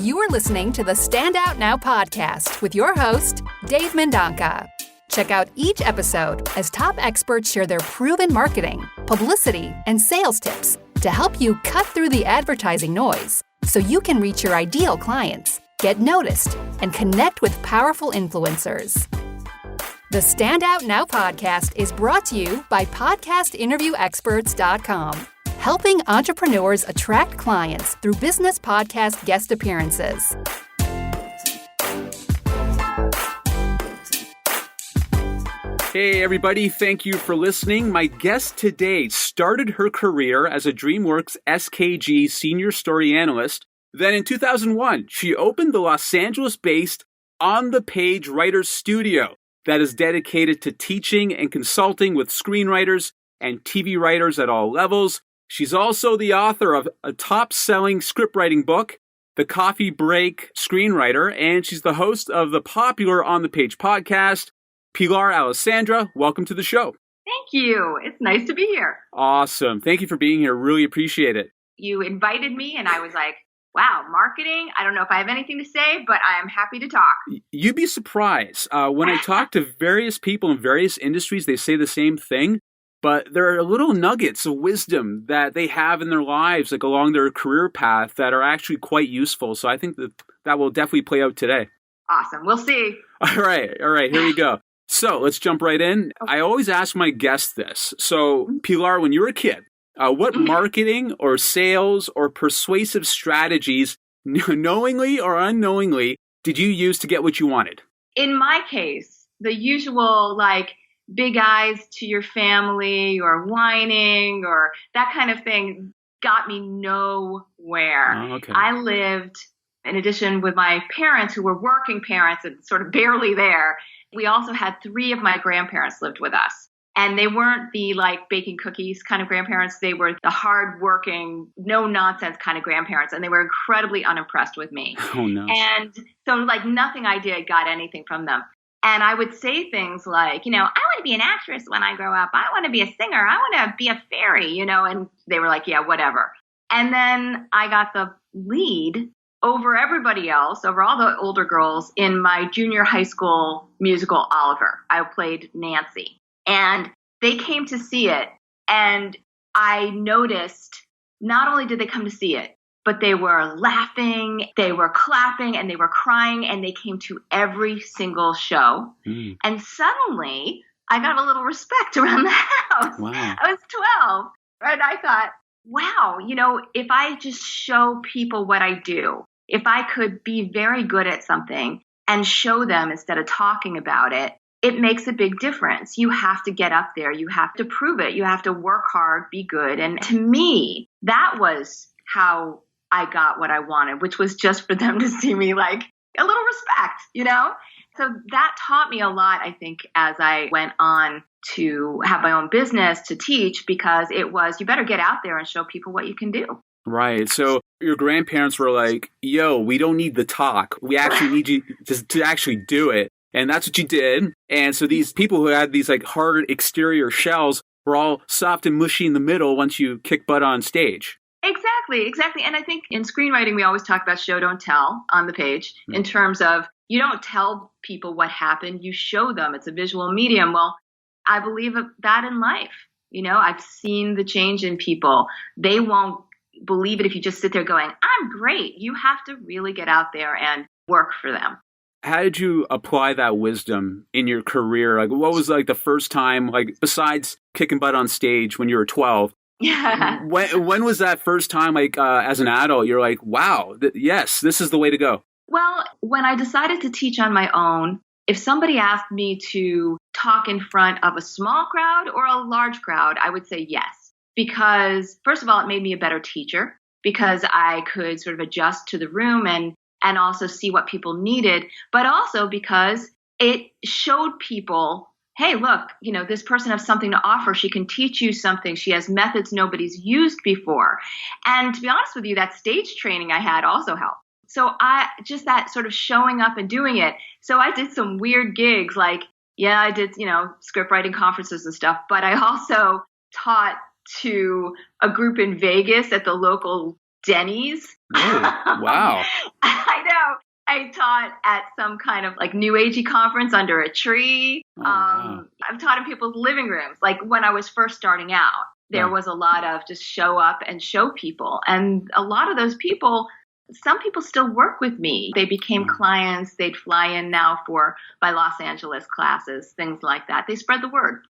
You are listening to the Stand Out Now podcast with your host, Dave Mendonca. Check out each episode as top experts share their proven marketing, publicity, and sales tips to help you cut through the advertising noise so you can reach your ideal clients, get noticed, and connect with powerful influencers. The Stand Out Now podcast is brought to you by podcastinterviewexperts.com, helping entrepreneurs attract clients through business podcast guest appearances. Hey everybody, thank you for listening. My guest today started her career as a DreamWorks SKG senior story analyst. Then in 2001, she opened the Los Angeles-based On the Page Writers Studio that is dedicated to teaching and consulting with screenwriters and TV writers at all levels. She's also the author of a top-selling scriptwriting book, The Coffee Break Screenwriter, and she's the host of the popular On the Page podcast. Pilar Alessandra, welcome to the show. Thank you. It's nice to be here. Awesome. Thank you for being here. Really appreciate it. You invited me and I was like, wow, marketing. I don't know if I have anything to say, but I am happy to talk. You'd be surprised. When I talk to various people in various industries, they say the same thing, but there are little nuggets of wisdom that they have in their lives, like along their career path, that are actually quite useful. So I think that will definitely play out today. Awesome. We'll see. All right. Here we go. So let's jump right in. Okay. I always ask my guests this. So Pilar, when you were a kid, what marketing or sales or persuasive strategies, knowingly or unknowingly, did you use to get what you wanted? In my case, the usual like big eyes to your family or whining or that kind of thing got me nowhere. Oh, okay. I lived, in addition with my parents who were working parents and sort of barely there, we also had 3 of my grandparents lived with us. And they weren't the like baking cookies kind of grandparents. They were the hardworking, no nonsense kind of grandparents. And they were incredibly unimpressed with me. Oh, no. And so like nothing I did got anything from them. And I would say things like, I want to be an actress when I grow up. I want to be a singer. I want to be a fairy, and they were like, yeah, whatever. And then I got the lead over everybody else, over all the older girls in my junior high school musical Oliver. I played Nancy. And they came to see it. And I noticed not only did they come to see it, but they were laughing, they were clapping, and they were crying, and they came to every single show. Mm. And suddenly I got a little respect around the house. Wow. I was 12. And I thought, wow, if I just show people what I do, if I could be very good at something and show them instead of talking about it, it makes a big difference. You have to get up there. You have to prove it. You have to work hard, be good. And to me, that was how I got what I wanted, which was just for them to see me like a little respect, So that taught me a lot, I think, as I went on to have my own business, to teach, because it was, you better get out there and show people what you can do. Right. So your grandparents were like, yo, we don't need the talk. We actually need you to actually do it. And that's what you did. And so these people who had these like hard exterior shells were all soft and mushy in the middle once you kick butt on stage. Exactly. And I think in screenwriting, we always talk about show, don't tell on the page in terms of you don't tell people what happened. You show them. It's a visual medium. Well, I believe that in life. I've seen the change in people. They won't believe it if you just sit there going, I'm great. You have to really get out there and work for them. How did you apply that wisdom in your career? Like, what was like the first time, like besides kicking butt on stage when you were 12? Yeah. When was that first time, like as an adult, you're like, wow, yes, this is the way to go? Well, when I decided to teach on my own, if somebody asked me to talk in front of a small crowd or a large crowd, I would say yes. Because first of all, it made me a better teacher because I could sort of adjust to the room and also see what people needed, but also because it showed people, hey, look, this person has something to offer. She can teach you something. She has methods nobody's used before. And to be honest with you, that stage training I had also helped. So just that sort of showing up and doing it. So I did some weird gigs like, I did, script writing conferences and stuff, but I also taught to a group in Vegas at the local Ooh, Denny's. wow. I know. I taught at some kind of like new agey conference under a tree. Oh, wow. I've taught in people's living rooms. Like when I was first starting out, there was a lot of just show up and show people. And a lot of those people, some people still work with me. They became clients. They'd fly in now for my Los Angeles classes, things like that. They spread the word.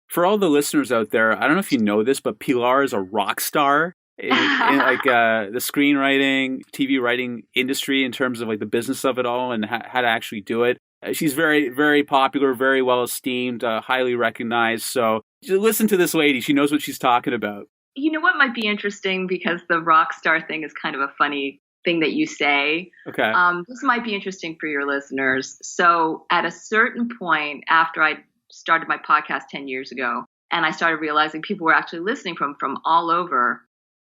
For all the listeners out there, I don't know if you know this, but Pilar is a rock star in like the screenwriting, TV writing industry in terms of like the business of it all and how to actually do it. She's very, very popular, very well esteemed, highly recognized. So listen to this lady. She knows what she's talking about. You know what might be interesting, because the rock star thing is kind of a funny thing that you say. Okay. This might be interesting for your listeners. So at a certain point after I started my podcast 10 years ago, and I started realizing people were actually listening from all over,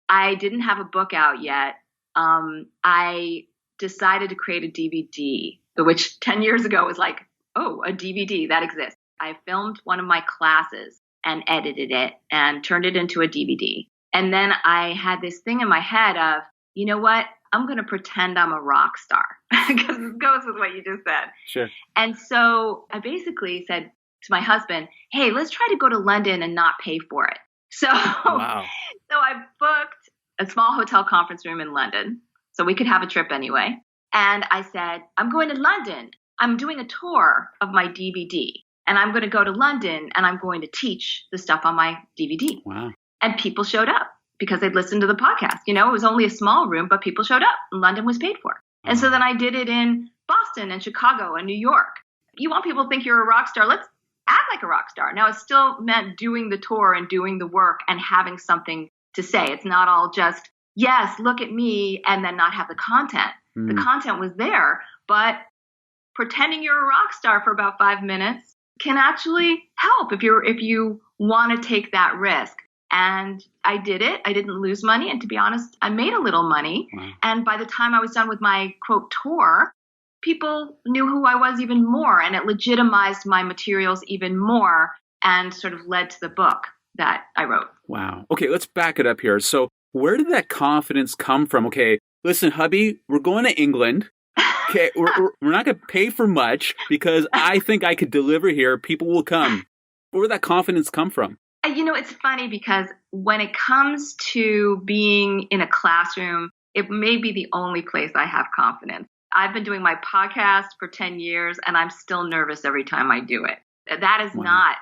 I didn't have a book out yet. I decided to create a DVD, which 10 years ago was like, oh, a DVD, that exists. I filmed one of my classes and edited it and turned it into a DVD. And then I had this thing in my head of, you know what? I'm going to pretend I'm a rock star, because it goes with what you just said. Sure. And so I basically said to my husband, hey, let's try to go to London and not pay for it. So, Wow. So I booked a small hotel conference room in London so we could have a trip anyway. And I said, I'm going to London. I'm doing a tour of my DVD. And I'm going to go to London and I'm going to teach the stuff on my DVD. Wow. And people showed up because they'd listened to the podcast. You know, it was only a small room, but people showed up. London was paid for. And so then I did it in Boston and Chicago and New York. You want people to think you're a rock star? Let's act like a rock star. Now, it still meant doing the tour and doing the work and having something to say. It's not all just, yes, look at me, and then not have the content. The content was there, but pretending you're a rock star for about 5 minutes can actually help if you want to take that risk. And I did it. I didn't lose money. And to be honest, I made a little money. Wow. And by the time I was done with my, quote, tour, people knew who I was even more. And it legitimized my materials even more and sort of led to the book that I wrote. Wow. Okay, let's back it up here. So where did that confidence come from? Okay, listen, hubby, we're going to England. Okay, we're not going to pay for much because I think I could deliver here. People will come. Where did that confidence come from? You know, it's funny because when it comes to being in a classroom, it may be the only place I have confidence. I've been doing my podcast for 10 years and I'm still nervous every time I do it. That is not,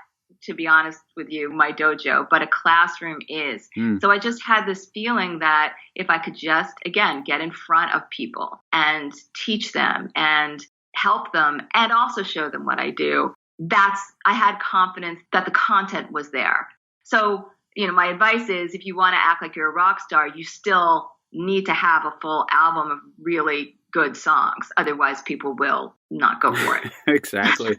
to be honest with you, my dojo, but a classroom is. So I just had this feeling that if I could just, again, get in front of people and teach them and help them and also show them what I do, I had confidence that the content was there. So, you know, my advice is if you want to act like you're a rock star, you still need to have a full album of really good songs. Otherwise, people will not go for it. Exactly.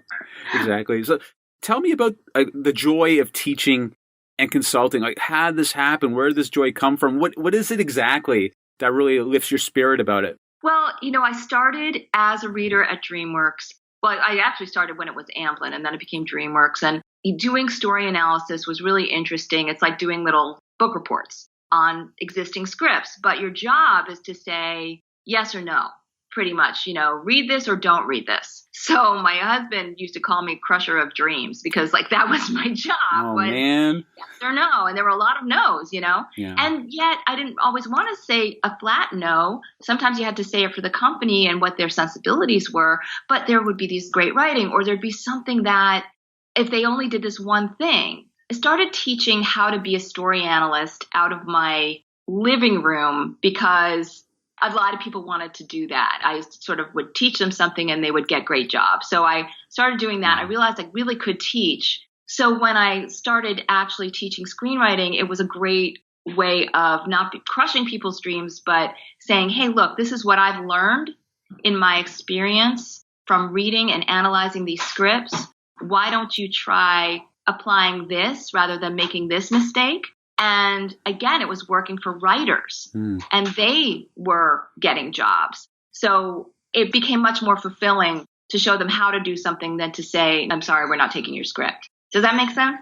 So tell me about the joy of teaching and consulting. Like, how did this happen? Where did this joy come from? What is it exactly that really lifts your spirit about it? Well, you know, I started as a reader at DreamWorks. Well, I actually started when it was Amblin, and then it became DreamWorks. And doing story analysis was really interesting. It's like doing little book reports on existing scripts. But your job is to say yes or no, pretty much. You know, read this or don't read this. So my husband used to call me Crusher of Dreams because, like, that was my job. Oh, man. Yes or no. And there were a lot of no's, you know. Yeah. And yet I didn't always want to say a flat no. Sometimes you had to say it for the company and what their sensibilities were. But there would be these great writing, or there'd be something that if they only did this one thing. I started teaching how to be a story analyst out of my living room because a lot of people wanted to do that. I sort of would teach them something and they would get great jobs. So I started doing that. I realized I really could teach. So when I started actually teaching screenwriting, it was a great way of not crushing people's dreams, but saying, hey, look, this is what I've learned in my experience from reading and analyzing these scripts. Why don't you try applying this rather than making this mistake? And again, it was working for writers and they were getting jobs. So it became much more fulfilling to show them how to do something than to say, I'm sorry, we're not taking your script. Does that make sense?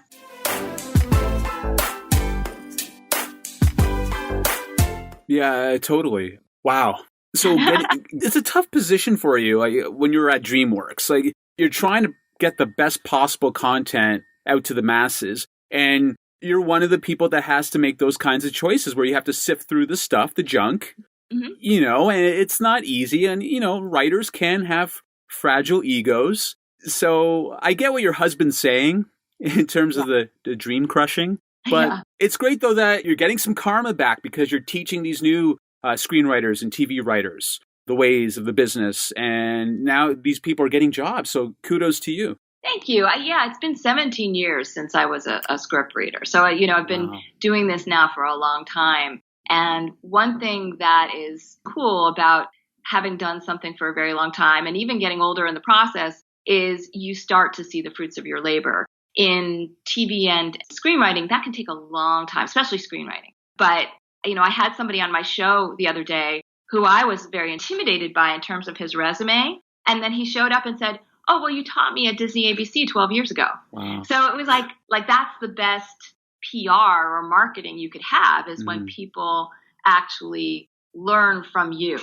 Yeah, totally. Wow. So it's a tough position for you, like when you're at DreamWorks. Like you're trying to get the best possible content out to the masses, and you're one of the people that has to make those kinds of choices where you have to sift through the stuff, the junk, and it's not easy. And, writers can have fragile egos. So I get what your husband's saying in terms of the dream crushing. But it's great, though, that you're getting some karma back because you're teaching these new screenwriters and TV writers the ways of the business. And now these people are getting jobs. So kudos to you. Thank you. It's been 17 years since I was a script reader. So, I've been doing this now for a long time. And one thing that is cool about having done something for a very long time and even getting older in the process is you start to see the fruits of your labor. In TV and screenwriting, that can take a long time, especially screenwriting. But, I had somebody on my show the other day who I was very intimidated by in terms of his resume. And then he showed up and said, "Oh, well, you taught me at Disney ABC 12 years ago." Wow. So it was like that's the best PR or marketing you could have is when people actually learn from you,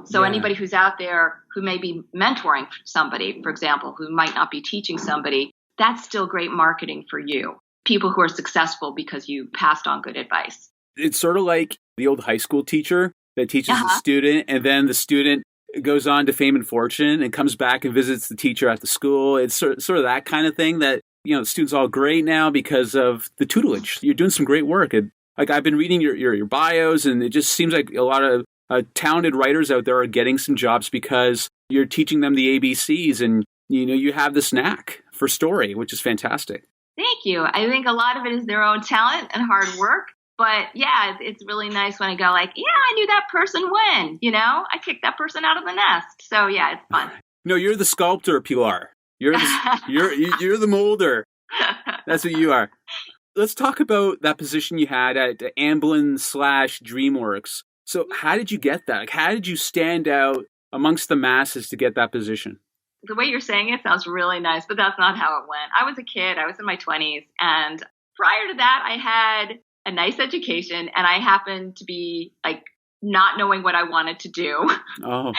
So anybody who's out there who may be mentoring somebody, for example, who might not be teaching somebody, that's still great marketing for you. People who are successful because you passed on good advice. It's sort of like the old high school teacher that teaches the student, and then the student goes on to fame and fortune and comes back and visits the teacher at the school. It's sort of that kind of thing that, the students are all great now because of the tutelage. You're doing some great work. And like I've been reading your bios, and it just seems like a lot of talented writers out there are getting some jobs because you're teaching them the ABCs, and, you have this knack for story, which is fantastic. Thank you. I think a lot of it is their own talent and hard work. But it's really nice when I go like, I knew that person when, I kicked that person out of the nest. So it's fun. No, you're the sculptor, Pilar. You're you're the molder. That's what you are. Let's talk about that position you had at Amblin/DreamWorks. So how did you get that? Like, how did you stand out amongst the masses to get that position? The way you're saying it sounds really nice, but that's not how it went. I was a kid. I was in my 20s. And prior to that, I had a nice education, and I happened to be like not knowing what I wanted to do. Oh.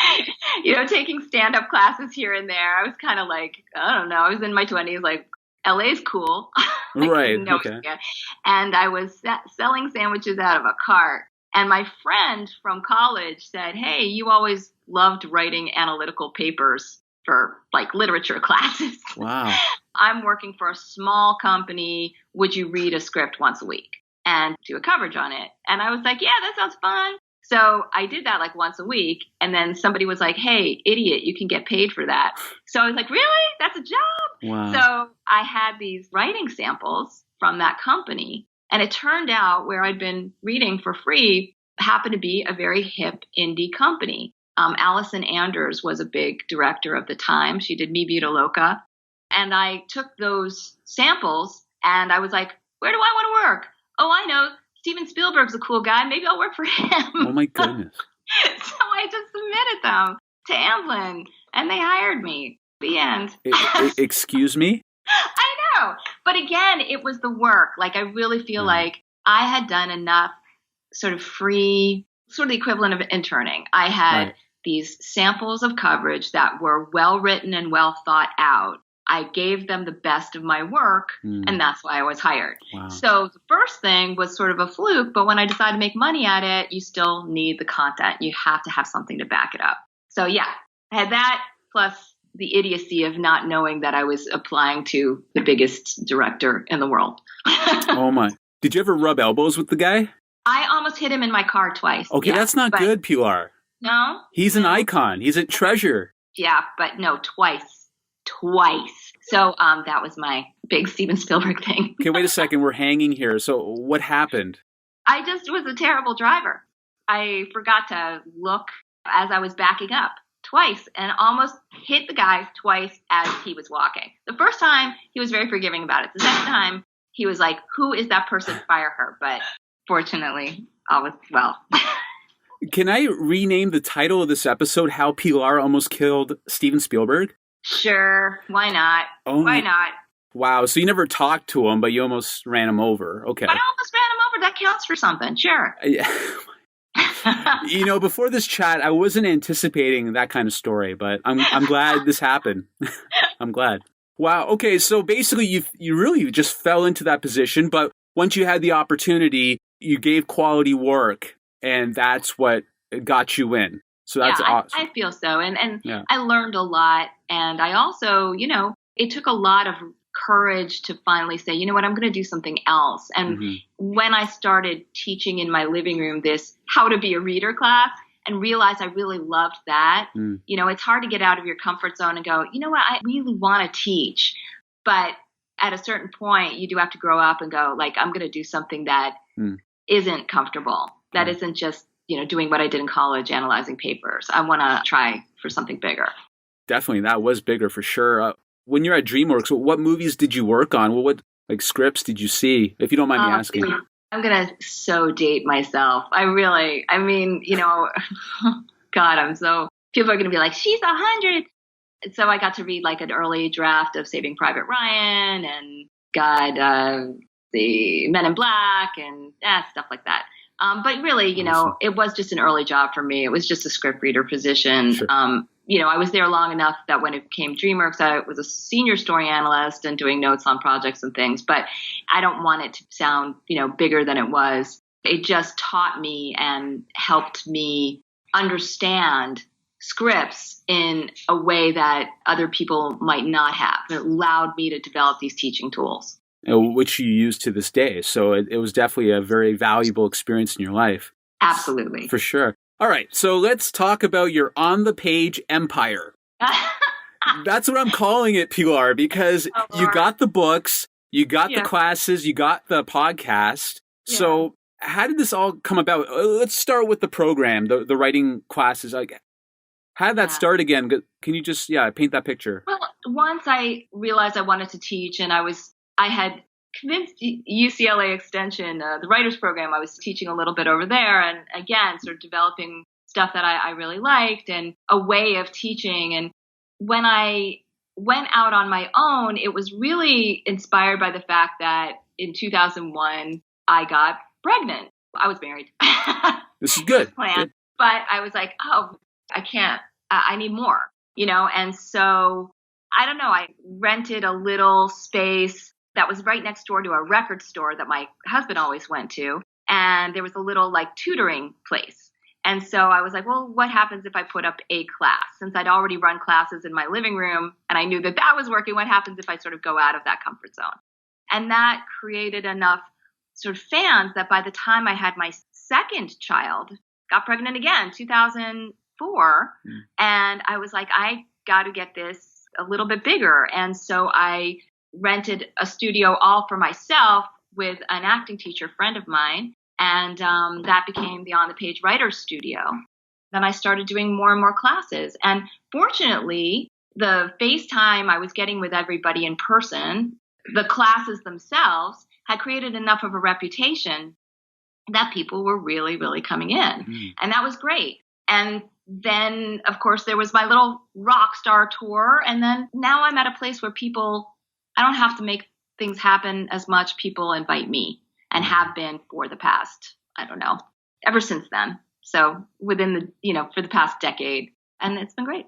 Taking stand-up classes here and there. I was kind of like, I don't know. I was in my 20s, like, LA's cool. Right. No okay. idea. And I was selling sandwiches out of a cart. And my friend from college said, "Hey, you always loved writing analytical papers for like literature classes. Wow. I'm working for a small company. Would you read a script once a week and do a coverage on it?" And I was like, "Yeah, that sounds fun." So I did that like once a week. And then somebody was like, "Hey, idiot, you can get paid for that." So I was like, "Really? That's a job?" Wow. So I had these writing samples from that company. And it turned out where I'd been reading for free happened to be a very hip indie company. Allison Anders was a big director of the time. She did Mi Vida Loca. And I took those samples and I was like, "Where do I want to work? Oh, I know. Steven Spielberg's a cool guy. Maybe I'll work for him." Oh, my goodness. So I just submitted them to Amblin and they hired me. The end. Excuse me? I know. But again, it was the work. Like, I really feel like I had done enough sort of free, sort of the equivalent of interning. I had these samples of coverage that were well written and well thought out. I gave them the best of my work, and that's why I was hired. Wow. So the first thing was sort of a fluke, but when I decided to make money at it, you still need the content. You have to have something to back it up. So yeah, I had that plus the idiocy of not knowing that I was applying to the biggest director in the world. Oh my. Did you ever rub elbows with the guy? I almost hit him in my car twice. Okay, that's not good, Pilar. No? He's an icon. He's a treasure. Yeah, but no, twice. So that was my big Steven Spielberg thing. Okay, wait a second. We're hanging here. So what happened? I just was a terrible driver. I forgot to look as I was backing up twice and almost hit the guy twice as he was walking. The first time, he was very forgiving about it. The second time, he was like, "Who is that person? Fire her." But fortunately, all was well. Can I rename the title of this episode, How Pilar Almost Killed Steven Spielberg? Sure. Why not? Why not? Wow. So you never talked to him, but you almost ran him over. Okay. I almost ran him over. That counts for something. Sure. Yeah. Before this chat, I wasn't anticipating that kind of story, but I'm glad this happened. I'm glad. Wow. Okay. So basically you really just fell into that position, but once you had the opportunity, you gave quality work, and that's what got you in. So that's awesome. I feel so. And I learned a lot. And I also, it took a lot of courage to finally say, you know what, I'm going to do something else. And when I started teaching in my living room this how to be a reader class and realized I really loved that, it's hard to get out of your comfort zone and go, you know what, I really want to teach. But at a certain point, you do have to grow up and go, like, I'm going to do something that isn't comfortable. That isn't just, doing what I did in college, analyzing papers. I want to try for something bigger. Definitely. That was bigger for sure. When you're at DreamWorks, what movies did you work on? What scripts did you see, if you don't mind me asking? I'm going to so date myself. God, people are going to be like, she's 100. So I got to read like an early draft of Saving Private Ryan and the Men in Black and stuff like that. But really, awesome. It was just an early job for me. It was just a script reader position. Sure. I was there long enough that when it came DreamWorks, I was a senior story analyst and doing notes on projects and things. But I don't want it to sound, bigger than it was. It just taught me and helped me understand scripts in a way that other people might not have. It allowed me to develop these teaching tools. Which you use to this day. So it was definitely a very valuable experience in your life. Absolutely. For sure. All right. So let's talk about your on-the-page empire. That's what I'm calling it, Pilar, because you got the books, you got the classes, you got the podcast. Yeah. So how did this all come about? Let's start with the program, the writing classes. Like, how did that start again? Can you just, paint that picture? Well, once I realized I wanted to teach, and I had convinced UCLA Extension, the writers program, I was teaching a little bit over there, and again, sort of developing stuff that I really liked and a way of teaching. And when I went out on my own, it was really inspired by the fact that in 2001, I got pregnant. I was married. This is good. But I was like, I can't, I need more, and so I don't know, I rented a little space that was right next door to a record store that my husband always went to. And there was a little like tutoring place. And so I was like, well, what happens if I put up a class? Since I'd already run classes in my living room and I knew that was working, what happens if I sort of go out of that comfort zone? And that created enough sort of fans that by the time I had my second child, got pregnant again, 2004. And I was like, I got to get this a little bit bigger. And so I rented a studio all for myself with an acting teacher friend of mine. And that became the On the Page Writers Studio. Then I started doing more and more classes. And fortunately, the FaceTime I was getting with everybody in person, the classes themselves had created enough of a reputation that people were really, really coming in. And that was great. And then, of course, there was my little rock star tour. And then now I'm at a place where I don't have to make things happen as much. People invite me and have been for the past, I don't know, ever since then. So within for the past decade. And it's been great.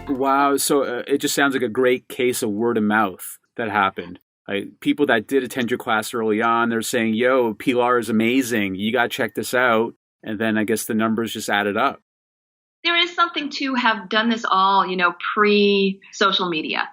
Wow. So it just sounds like a great case of word of mouth that happened. Like, people that did attend your class early on, they're saying, yo, Pilar is amazing. You got to check this out. And then I guess the numbers just added up. There is something to have done this all, pre-social media,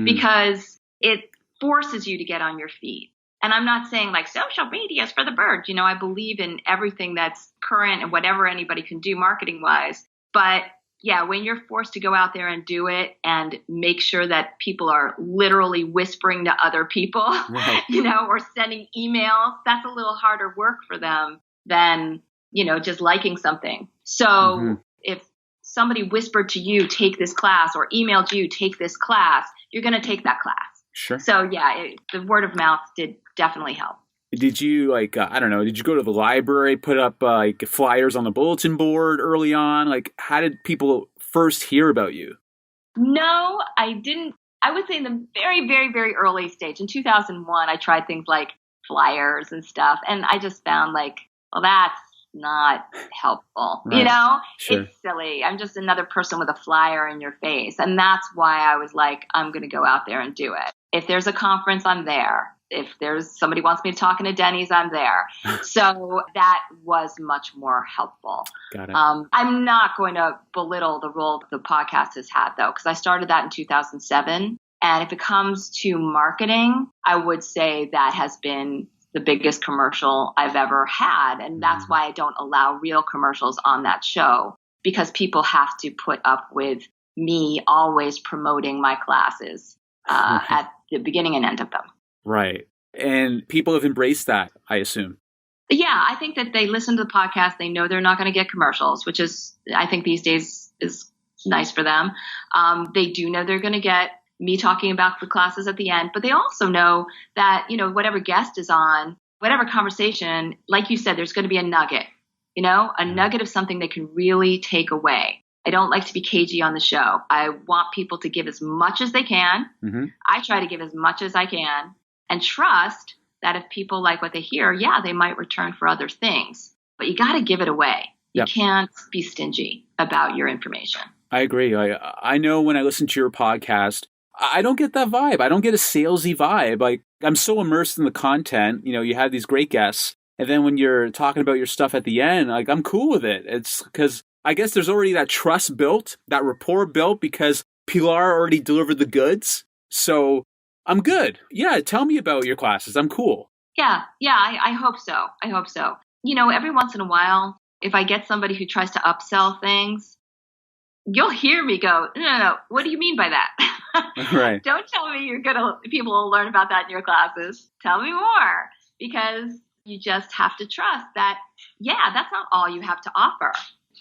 because it forces you to get on your feet. And I'm not saying like social media is for the birds. I believe in everything that's current and whatever anybody can do marketing wise. But yeah, when you're forced to go out there and do it and make sure that people are literally whispering to other people, right. Or sending emails, that's a little harder work for them than, just liking something. So if somebody whispered to you, take this class, or emailed you, take this class, you're going to take that class. Sure. So yeah, the word of mouth did definitely help. Did you did you go to the library, put up flyers on the bulletin board early on? Like, how did people first hear about you? No, I didn't. I would say in the very, very, very early stage, in 2001, I tried things like flyers and stuff. And I just found like, well, that's not helpful. Right. You know, Sure. It's silly. I'm just another person with a flyer in your face. And that's why I was like, I'm going to go out there and do it. If there's a conference, I'm there. If there's somebody wants me to talk in a Denny's, I'm there. So that was much more helpful. Got it. I'm not going to belittle the role the podcast has had, though, because I started that in 2007. And if it comes to marketing, I would say that has been the biggest commercial I've ever had. And that's why I don't allow real commercials on that show, because people have to put up with me always promoting my classes at the beginning and end of them. Right. And people have embraced that, I assume. Yeah, I think that they listen to the podcast. They know they're not going to get commercials, which is, I think these days is nice for them. They do know they're going to get me talking about the classes at the end, but they also know that, you know, whatever guest is on, whatever conversation, like you said, there's going to be a nugget, you know, a nugget of something they can really take away. I don't like to be cagey on the show. I want people to give as much as they can. Mm-hmm. I try to give as much as I can and trust that if people like what they hear, yeah, they might return for other things, but you got to give it away. You can't be stingy about your information. I agree. I know when I listen to your podcast, I don't get that vibe. I don't get a salesy vibe. Like, I'm so immersed in the content. You know, you have these great guests. And then when you're talking about your stuff at the end, like, I'm cool with it. It's because I guess there's already that trust built, that rapport built, because Pilar already delivered the goods. So I'm good. Yeah, tell me about your classes. I'm cool. Yeah, I hope so. I hope so. You know, every once in a while, if I get somebody who tries to upsell things, you'll hear me go, no, what do you mean by that? Right. Don't tell me people will learn about that in your classes. Tell me more, because you just have to trust that, yeah, that's not all you have to offer.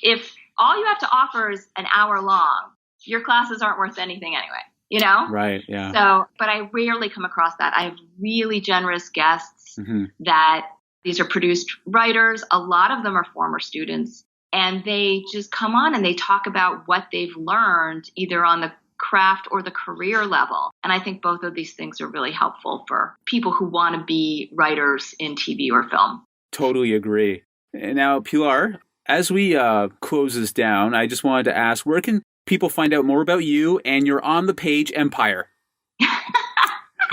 If all you have to offer is an hour long, your classes aren't worth anything anyway, you know? Right, yeah. So, but I rarely come across that. I have really generous guests that these are produced writers. A lot of them are former students, and they just come on and they talk about what they've learned either on the craft or the career level. And I think both of these things are really helpful for people who want to be writers in TV or film. Totally agree. And now, Pilar, as we close this down, I just wanted to ask, where can people find out more about you and your on-the-page empire?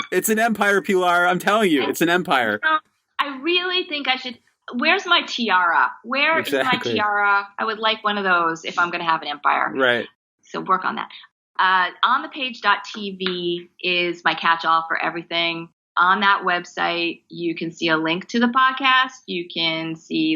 It's an empire, Pilar. I'm telling you, it's an empire. I really think I should... Where's my tiara? Where is my tiara? I would like one of those if I'm going to have an empire. Right. So work on that. Onthepage.tv is my catch-all for everything. On that website, you can see a link to the podcast. You can see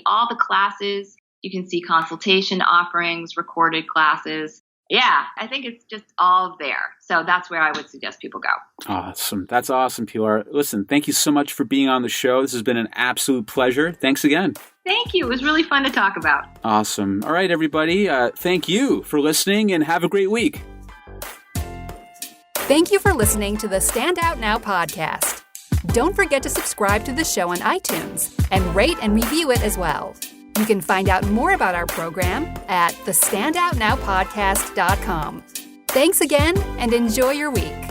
all the classes. You can see consultation offerings, recorded classes. Yeah, I think it's just all there. So that's where I would suggest people go. Awesome. That's awesome, Pilar. Listen, thank you so much for being on the show. This has been an absolute pleasure. Thanks again. Thank you. It was really fun to talk about. Awesome. All right, everybody. Thank you for listening and have a great week. Thank you for listening to the Stand Out Now podcast. Don't forget to subscribe to the show on iTunes and rate and review it as well. You can find out more about our program at thestandoutnowpodcast.com. Thanks again and enjoy your week.